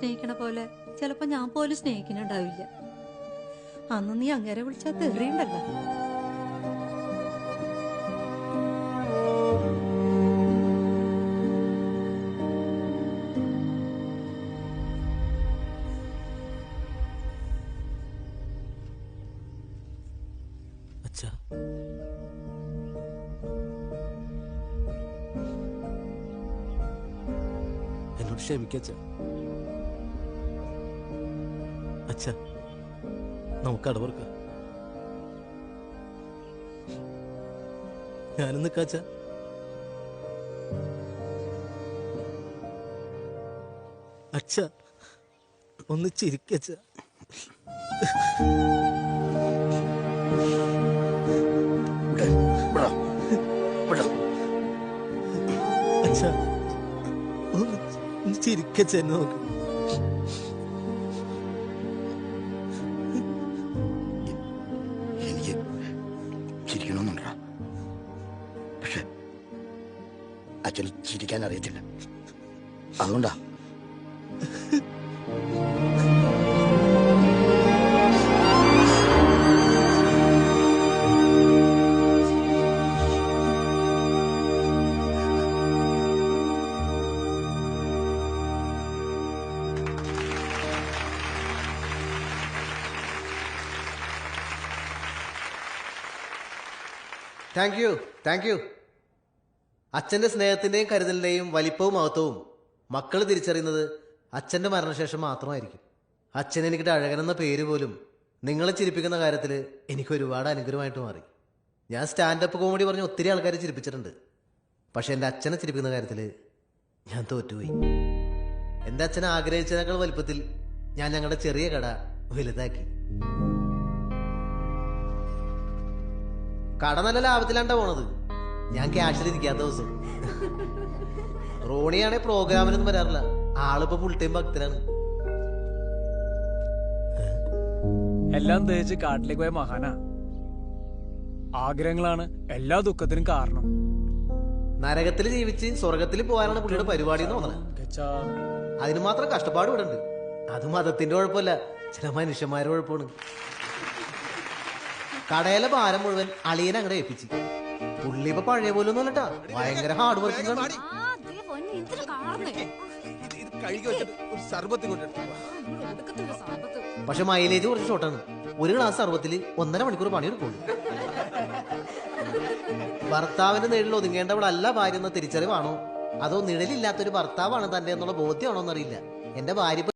സ്നേഹിക്കണ പോലെ ചിലപ്പോ ഞാൻ പോലും സ്നേഹിക്കുന്നുണ്ടാവില്ല. അന്ന് നീ അങ്ങേരെ വിളിച്ചാൽ തെറിയുണ്ടല്ലോ. എന്നോട് ക്ഷമിക്കച്ച. അച്ഛ, നമുക്ക് അടവർക്ക. ഞാനും നിക്കാച്ച. അച്ഛ, ഒന്ന് ചിരിക്കച്ച. അച്ഛ, ഒന്ന് ചിരിക്കച്ച. എന്നെ നോക്ക്. എനിക്ക് ചിരിക്കണമെന്നുണ്ട, പക്ഷെ അച്ഛന് ചിരിക്കാൻ അറിയത്തില്ല. അതുകൊണ്ടാ. Thank you. അച്ഛന്റെ സ്നേഹത്തിന്റെയും കരുതലിന്റെയും വലിപ്പവും മഹത്വവും മക്കൾ തിരിച്ചറിയുന്നത് അച്ഛന്റെ മരണശേഷം മാത്രമായിരിക്കും. അച്ഛൻ എനിക്കിട്ട് അഴകനെന്ന പേര് പോലും നിങ്ങളെ ചിരിപ്പിക്കുന്ന കാര്യത്തിൽ എനിക്ക് ഒരുപാട് അനുഗ്രഹമായിട്ട് മാറി. ഞാൻ സ്റ്റാൻഡപ്പ് കോമഡി പറഞ്ഞ് ഒത്തിരി ആൾക്കാരെ ചിരിപ്പിച്ചിട്ടുണ്ട്. പക്ഷെ എൻ്റെ അച്ഛനെ ചിരിപ്പിക്കുന്ന കാര്യത്തിൽ ഞാൻ തോറ്റുപോയി. എൻ്റെ അച്ഛൻ ആഗ്രഹിച്ചതിനേക്കാൾ വലിപ്പത്തിൽ ഞാൻ ഞങ്ങളുടെ ചെറിയ കട വലുതാക്കി. കട നല്ല ലാഭത്തിലാണ്ടാ പോണത്. ഞാൻ ക്യാഷിലിരിക്കാത്ത ദിവസം. റോണിയാണെ പ്രോഗ്രാമിനൊന്നും വരാറില്ല. ആളിപ്പോ ഫുൾ ടൈം ഭക്തനാണ്. എല്ലാം തേച്ച് കാട്ടിലേക്ക് പോയ മഹാനാ. ആഗ്രഹങ്ങളാണ് എല്ലാ ദുഃഖത്തിനും കാരണം. നരകത്തിൽ ജീവിച്ച് സ്വർഗത്തിൽ പോകാനാണ് പുള്ളിയുടെ പരിപാടി എന്ന് തോന്നണത്. അതിന് മാത്രം കഷ്ടപ്പാട് ഇവിടെ ഉണ്ട്. അത് മതത്തിന്റെ കുഴപ്പമില്ല, ചില മനുഷ്യന്മാരുടെ കുഴപ്പമാണ്. കടയിലെ ഭാരം മുഴുവൻ അളിയനെ അങ്ങനെ ഏൽപ്പിച്ച്. പുള്ളി ഇപ്പൊ പഴയ പോലും ഒന്നും അല്ലട്ടാ, ഭയങ്കര ഹാർഡ് വർക്കിംഗ് ആണ്. പക്ഷെ മൈലേജ് കുറച്ച് ഷോർട്ടാണ്. ഒരു ഗ്ലാസ് സർവത്തിൽ 1.5 മണിക്കൂർ പണിയെടുക്കുള്ളൂ. ഭർത്താവിന്റെ നിഴലിൽ ഒതുങ്ങേണ്ടവളല്ല ഭാര്യ എന്ന തിരിച്ചറിവാണോ, അതോ നിഴലില്ലാത്തൊരു ഭർത്താവാണ് തന്റെ എന്നുള്ള ബോധ്യമാണോ എന്നറിയില്ല. എന്റെ ഭാര്യ